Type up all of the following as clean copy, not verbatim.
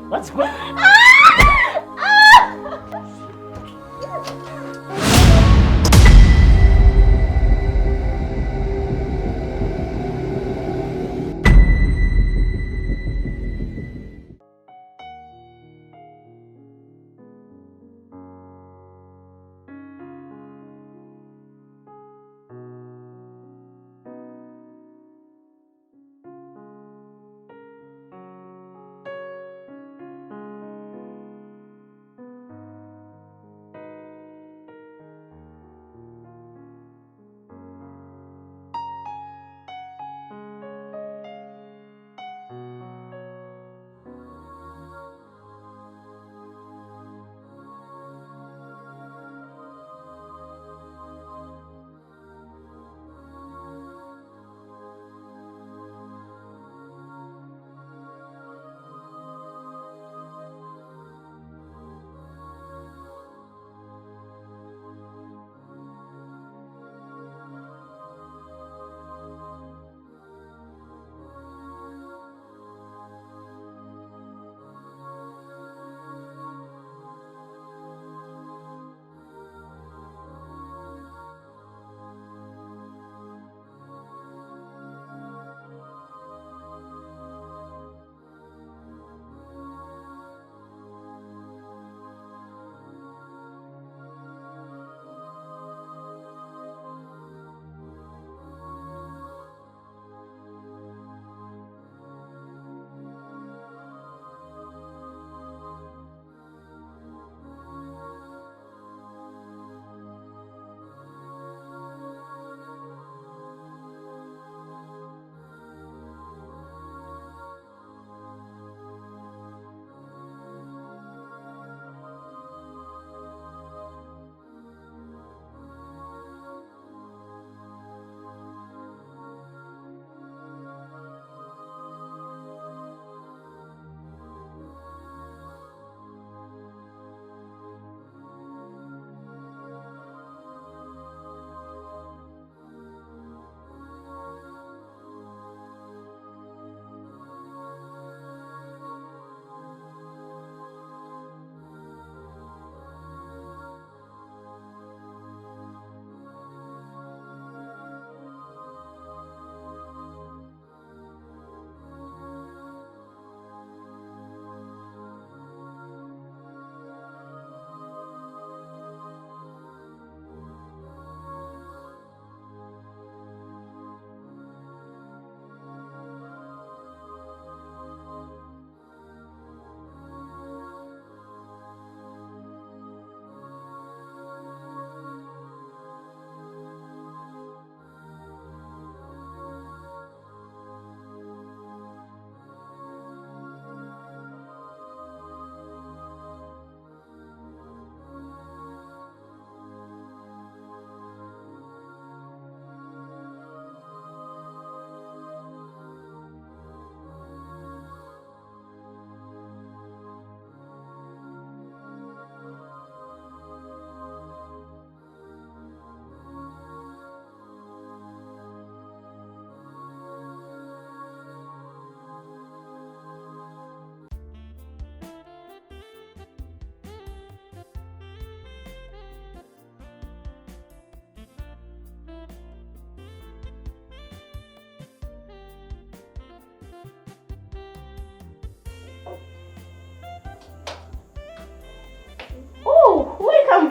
What's going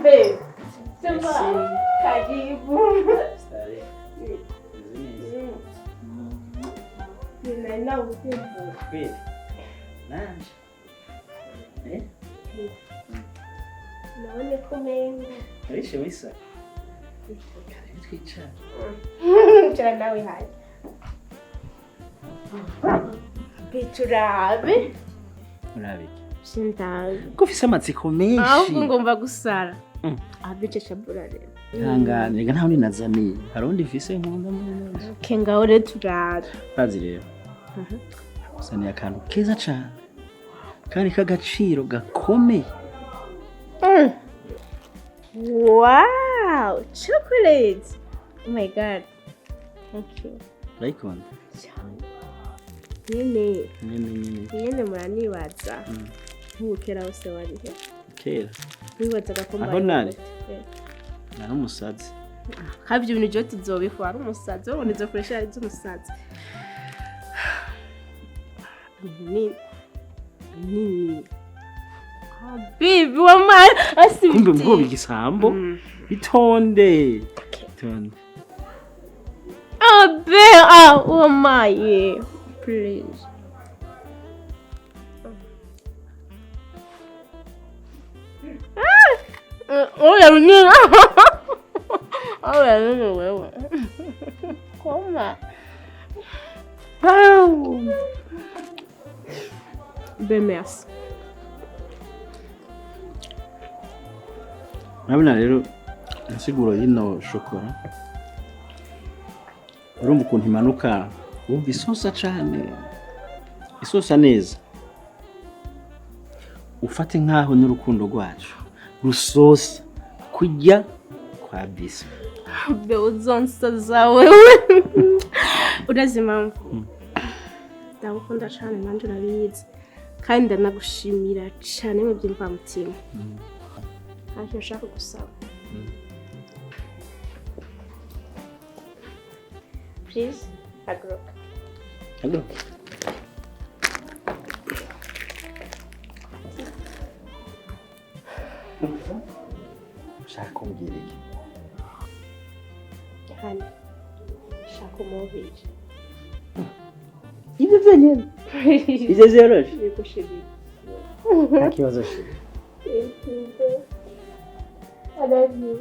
babe. Sema karibu. Nina upepo. Kweli. Nani? Naone kumenga. Aisha wisa. Karibu twicara. Twicara nawe hayi. Biturabe. Murabe. Sindazi. ko ufise amatsiko menshi Ahubwo ngomba gusara. Mm. Abice chabura rero. ihangane reka ntawe ninazaniye hari undi mfise nkunda muri none Kenga ore turara. bazi rero usaniye akantu keza cane kandi k'agaciro gakomeye. Wow, chocolate. Oh my god. Thank you. urayikunda Nyene. nyene Nyene muranibaza. Nk'ukera wose warihe. kera Wibazaga ko aho nari nari umusazi Havyo ibintu je tuzobifu ari umusazi wowe nizo fresha ari z'umusazi. Nini. Bibi wama asibiti. kumbe mvuga igisambo bitonde bitonde Abe oh my please. Oh ya nini. Oh ya nini wewe. Koma. Bemersi. urabona rero insiguro y'ino shokora urumva ukuntu imanuka wumva isosa cane isosa neza ufate nk'aho n'urukundo rwacu rusosa kujya kwa bisi Be uzonsaza wewe. Urazi impamvu ndagukunda cyane nanjye urabizi kandi ndanagushimira cyane mu by'imvamutima. Ntacyo nshaka gusaba. Please, haguruka. haguruka ushaka kumbwira iki Hano, shaka umubiri. ibyo byonyine ibyo vyoroshe Bigushimira. nta kibazo shira I love you.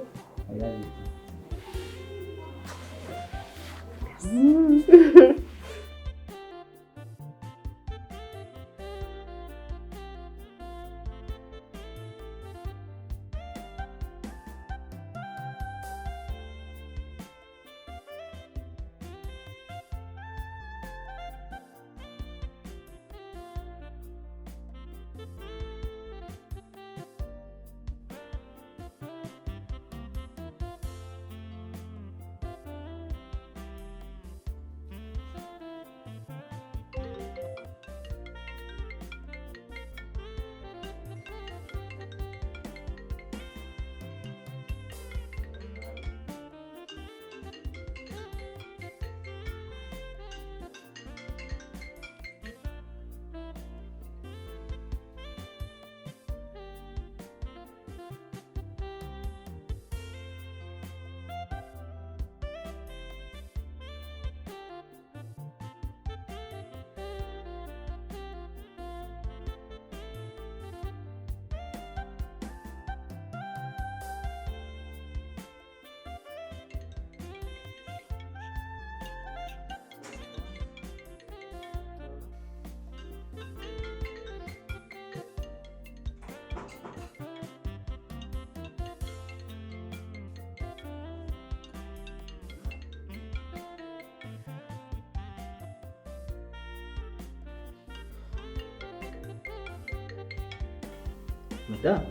Madame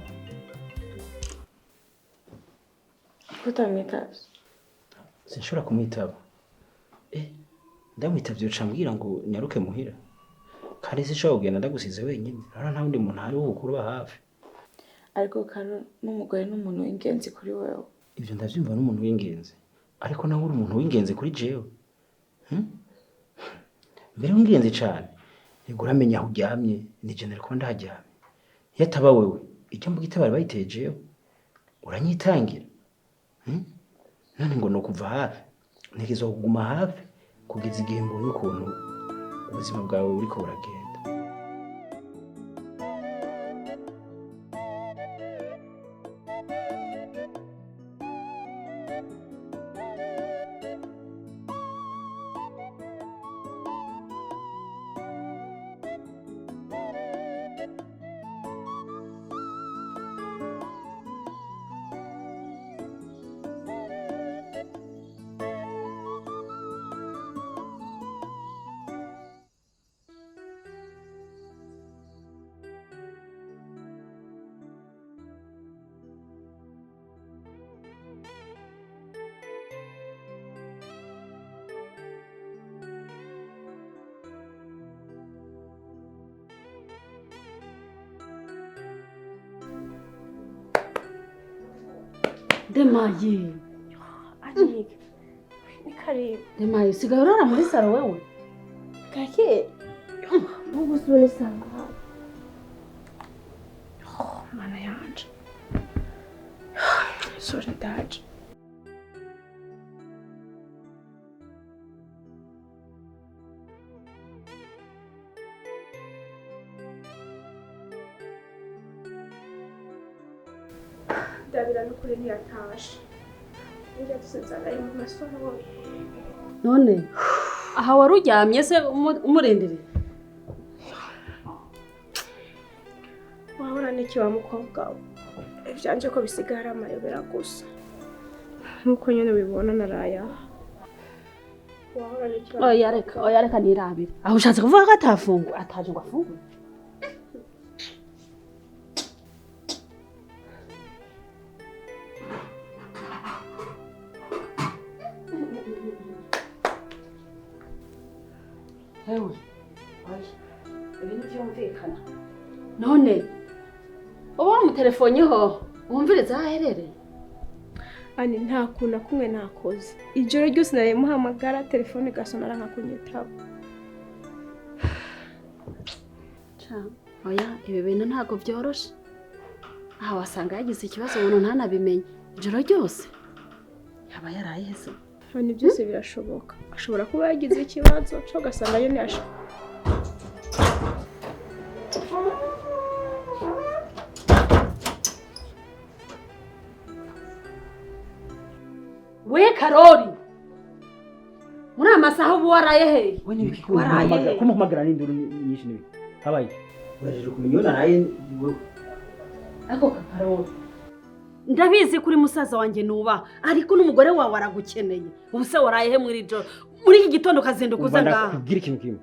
Kutamwitaza. sinshobora kumwitaba ndamwitavye uca mbwira ngo nyaruke muhira kandi sinshobora kugenda ndagusize wenyine rero nta wundi muntu ari kukuba hafi ariko Karori n'umugore n'umuntu w'ingenzi kuri wewe. Ibyo ndavyumva n'umuntu w'ingenzi ariko nawe uri umuntu w'ingenzi kuri jewe mbere w'ingenzi cane yego uramenya aho uryamye ni je nariko ndaharyamye yataba wewe icyo mvuga itabari bayitejeyo uranyitangira none ngo nokuva hafi ntegezo kuguma hafi kugeza igihe mbonye ukuntu ubuzima bwawe buriko buragenda Demayi. Ani. Ni karibu. Demayi, usigaye urara muri saro wewe? Kake. Mungu sio sana. Mana yanje. Sorry dad. Dabira no kuri yatashe. Nje tusenzana mu masoro. None aha wari uryamye se umurendere? Wahora n'iki wa mukobwa we? Ivyanje ko bisigara amayobera gusa. Nkuko nyene bibona naraya. Wahora n'iki? Oya reka nirabire. Aho ushatse kuvuga ko atafungu, ataje ngo afungue. Ewe, ibintu byumvikana. None uba wamutelefonyeho wumviriza aho aherereye? Ani nta kuntu kumwe nakoze. Ijoro ryose nari muhamagara telefone gasonara nkakunyitaba. Oya, ibi bintu ntabwo byoroshe. Aha wasanga yagize ikibazo umuntu ntanabimenye. Ijoro ryose yaba yarayiheze. Hani byose birashoboka. Ashobora kuba yagize ikibazo cyo gasanga yo ntiyasha. We Karori, muri amasaha ubu waraye he? We nibiki kumuhamagara n'induru nyinshi nibi habaye uraje kumenya naraye wewe ako Karori ndabizi kuri musaza wanjye nuba ariko n'umugore wawe aragukeneye ubuse waraye he muri joro muri iki gitondo kazinduka uza ngaha kubwira ikintu kimwe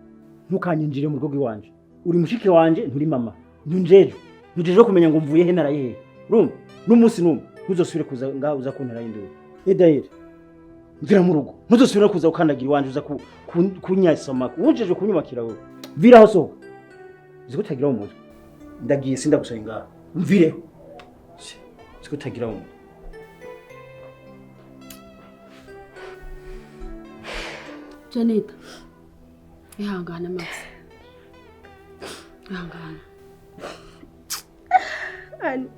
ntukanyinjire mu rugo rw'iwanje uri mushike wanje nturi mama ntunjeje kumenya ngo mvuye he naraye he urumva n'umunsi numwe ntuzosubire kuza ngaha uza kuntara induru Edayeri ngira mu rugo ntuzosubire kuza ukandagira iwanje uza kunyasama wunjeje kunyubakira wowe viraho sohoka uziko utagira mu mutwe ndagiye sindagusaba ngaha umvireho uziko utagira mu mutwe Janita ihangane Max ihangane Ani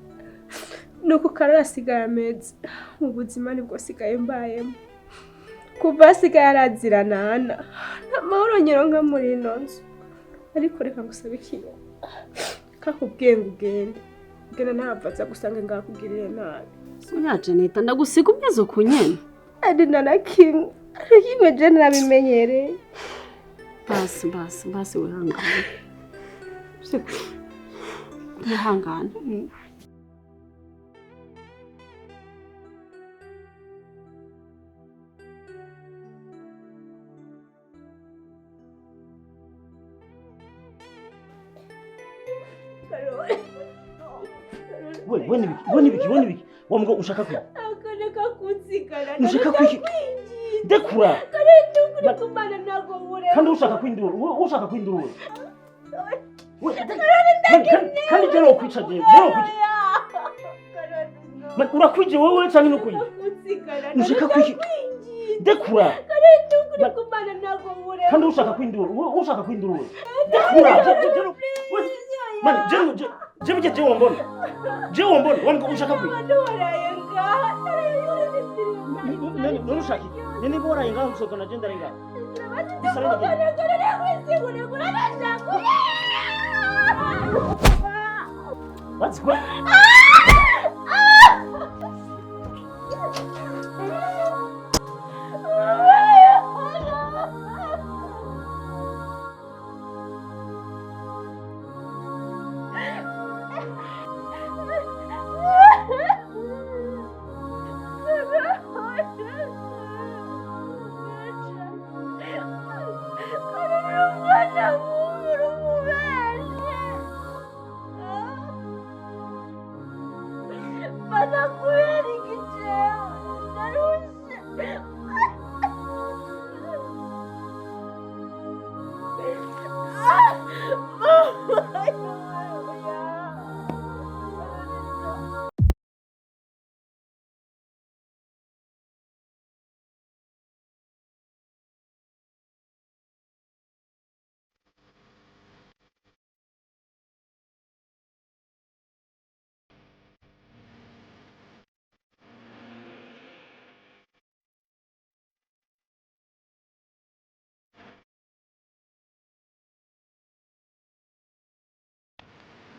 nuko Karori asigaye ameze mu buzima nibwo asigaye mbayemo kuva asigaye arazirana amahoro nyironka muri ino nzu ariko reka ngusabe ikintu kakubwiye ngo ugende ntabavaza gusanga ngakugirire nabi Sonya Janita ndagusiga umeze uko nyene ari nanakimwe ariko je narabimenyereye basi wihangane ihangane we nibiki wamugo ushaka kwi akaneka kunzigana ushaka kwiki dekura kuri kumana nago mure kandi ushaka kwinduru kandi jero kwica urakwije wewe cyangwa nukuyi ushaka kwiki dekura kuri kumana nago mure kandi ushaka kwinduru dekura mani je wombona wanga ushaka kwiki none ushaka nene bora inga usoka na jenda renga What's going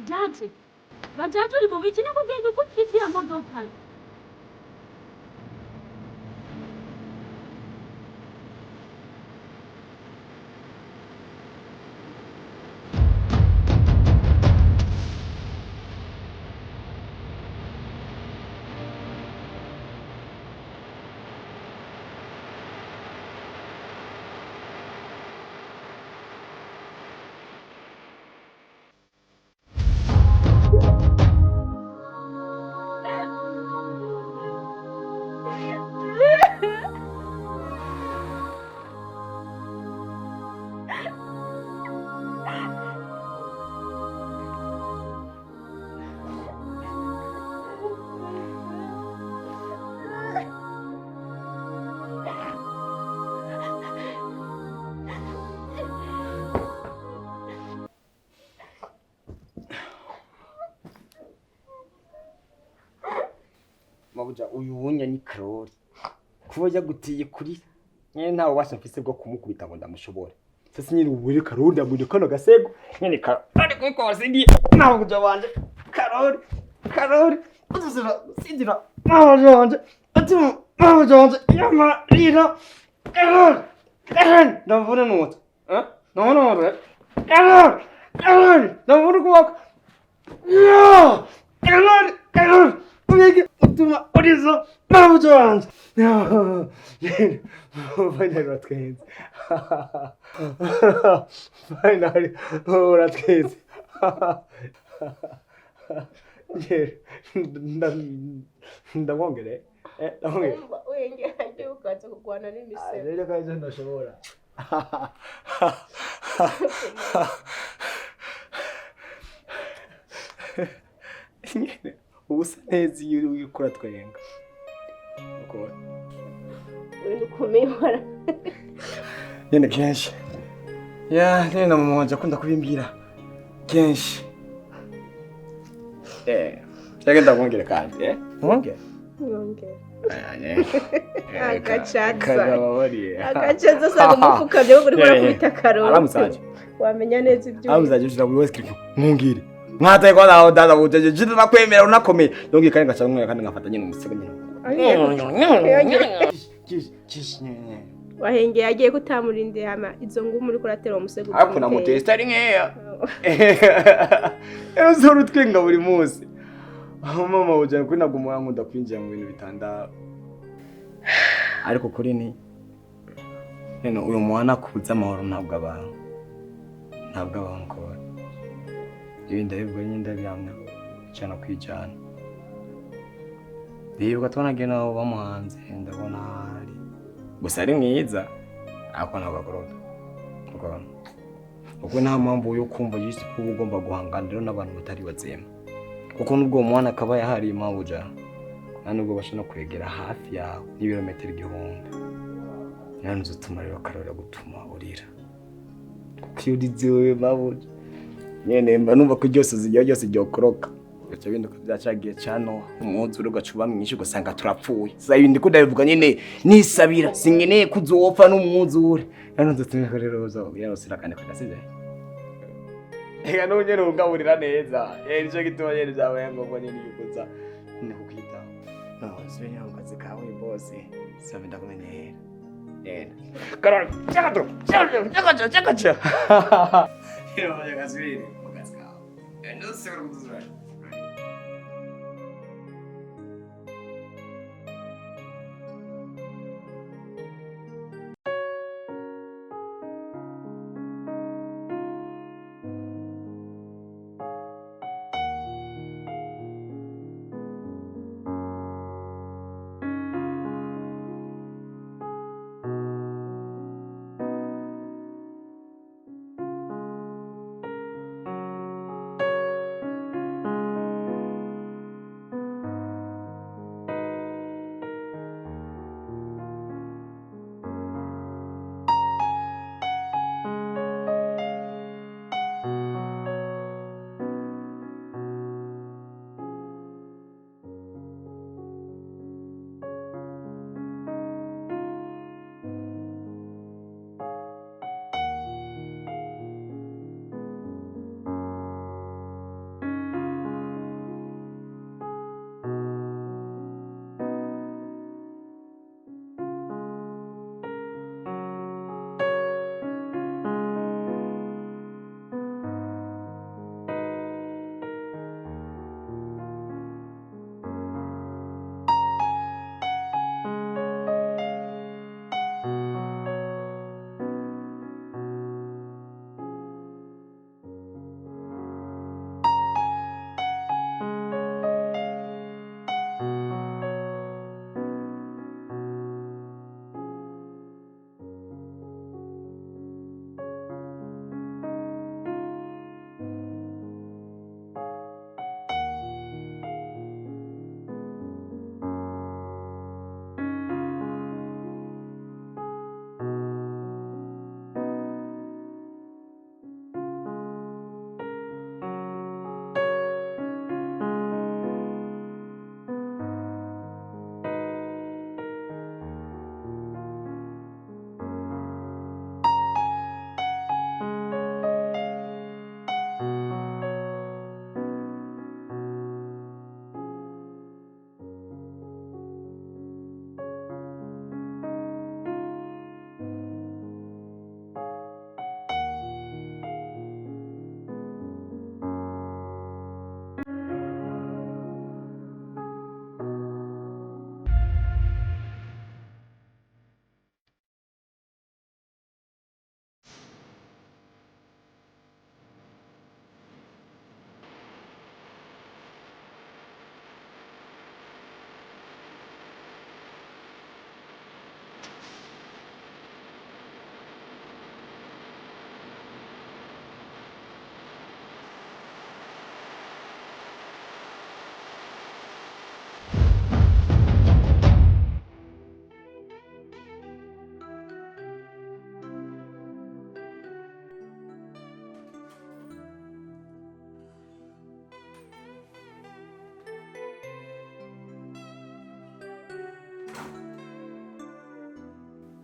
Jaje. Bajaje uri mu biki nakubwiye ko ufite imodoka. Mabuja uyu wunya ni Karori. Kuba yagutiye kuri nyene ntawe ubasha mfise bwo kumukubita ngo ndamushobore. Sasa nyine ubure Karori ndamuje kano gasego. Nyene Karori kuko singi Mabuja wanje. Karori. Uduzira. Mabuja wanje. Ati Mabuja wanje yamarira. Karori. Ndavuna nuto. Ndavuna. Karori. Ndavuna kubaka. No! Karori. Umiye utuma urizo Mabuja wanje. No. Finally uratwenze. Finally uratwenze. Ndamwongere. Ndamwongere. Wenge agiye ukaza kugwana n'imisebo. Rero kaje ndashobora. Ubusa neza iyo uri kuratwenga. Uko Uri kumihora. nyene kenshi. Nyene na mama wanje akunda kubimbwira kenshi. Yagenda kwongera kandi, Mwongere? Mwongere. Agacaza sanga umufuka byo uri kurakubita Karori. Aramusaje. Wamenya neza ibyo. Aramusaje ushira buri wese kiriko. Mwongere. Mwataye kwa naho dada bujeje jita nakwemera unakomeye. Nongi kandi ngaca umwe kandi ngafata nyine umusego nyine. Kish. Wahengeye agiye kutamurinde hama izo ngumu uri kuratera umusego. Ariko na mutesta ari nkeya. Ezo rutwenga buri munsi. Mama uje kuri nagumura nkunda kwinjira mu bintu bitanda. Ariko kuri ni uyu mwana kuza amahoro ntabwo abantu. Ntabwo abantu ko. Ibindi aribwo nyine ndabyamna cyane kwijana. Ndibuka twanagena aho bamuhanze ndabona hari. Gusa ari mwiza ako nabagorota. Ubwo nta mpamvu yo kumva yise ko ugomba guhanganira n'abantu batari bazema. Kuko nubwo umwana akaba yahari Mabuja nubwo bashana kwegera hafi yawe n'ibirometero 1000. Yanze utuma rero Karori gutuma urira. Kiyurizewe Mabuja. Nyene mba numva ko byose zijya byose byokoroka. Gacha binduka byacagiye cyano umwuzuro gacuba mwinshi gusanga turapfuye. Sasa ibindi kudavuga nyene nisabira singeneye kuzopfa n'umwuzure. Yanze tumwe rero zo yarosira kandi kudasize. Ega nonye rugaburira neza. Nico gituma nyene byabaye ngo nyene yukoza ni kukwita. No, senya ukazi kawe boss. Sabe ndakumenyera. Karori, chakacho. Yo, yakazwiri, mukaskao. Ndo seguro kuzura.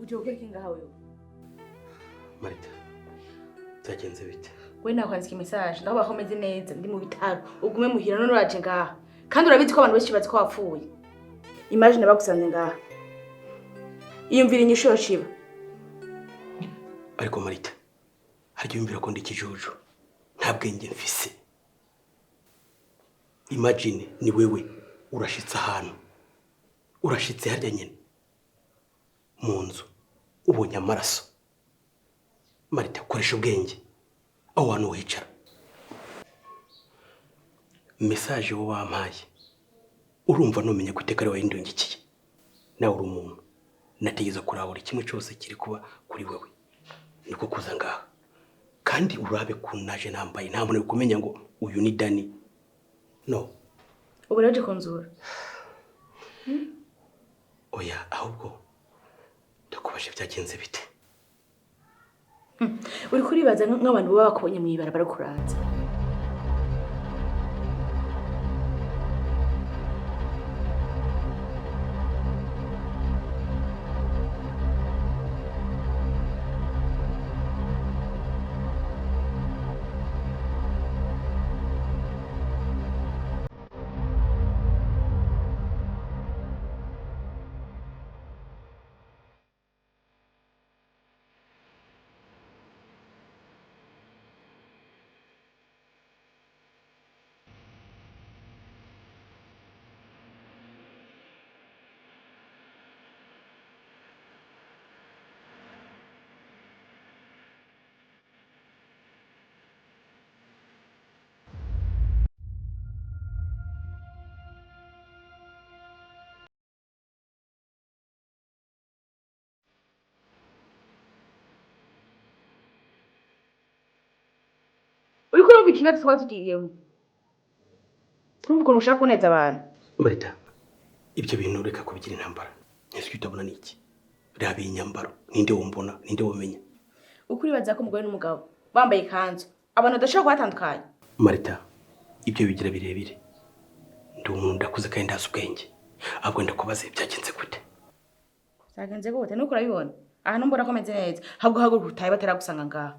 uje ukeke ngaha wewe. Marita, byagenze bite? We nakwandika message ndaho bakomeze neza ndi mu bitaro ugume muhira none uraje ngaha kandi urabizi ko abantu benshi bazi ko wapfuye. Imagine bagusanze ngaha iyumvira inyisho yoshiba. Ariko Marita, haryo yumvira ko ndi kijuju nta bwenge mfise. Imagine ni wewe urashitse ahantu urashitse harya nyene mu nzu ubonye amaraso. Marita, koresha ubwenge aho hantu wicara. Message wo wampaye urumva numenye ko iteka ari wowe ndungikiye. Nawe uri umuntu nategeza kurabura kimwe cyose kiri kuba kuri wewe niko kuza ngaha kandi urabe kunaje nambaye nta muntu kumenya ngo uyu ni Dani. No. Ubu rero kunzura. Oya, ahubwo ndakubashe byagenze bite? Uri kuribaza nk'abantu baba bakubonye mu Ibara barakuranza. Uri kurumva ikintu twaba tugiyemo. Urumva ukuntu ushaka kuneza abantu. Marita, ibyo bintu reka kubigira intambara. Ese utabona niki? Rabi inyambaro. Ninde wombona? Ninde womenya? Ukuribaza ko umugore n'umugabo bambaye ikanzu. Abantu badashobora kubatandukanya. Marita, ibyo bigira birebire. Ndi umuntu ndakuze kandi ndazi ubwenge. Ahubwo ndakubaze byagenze gute? Byagenze gute? Nuko urabibona. Aha mbona ko meze neza. Habwo haguruka utaye bataragusanga ngaha.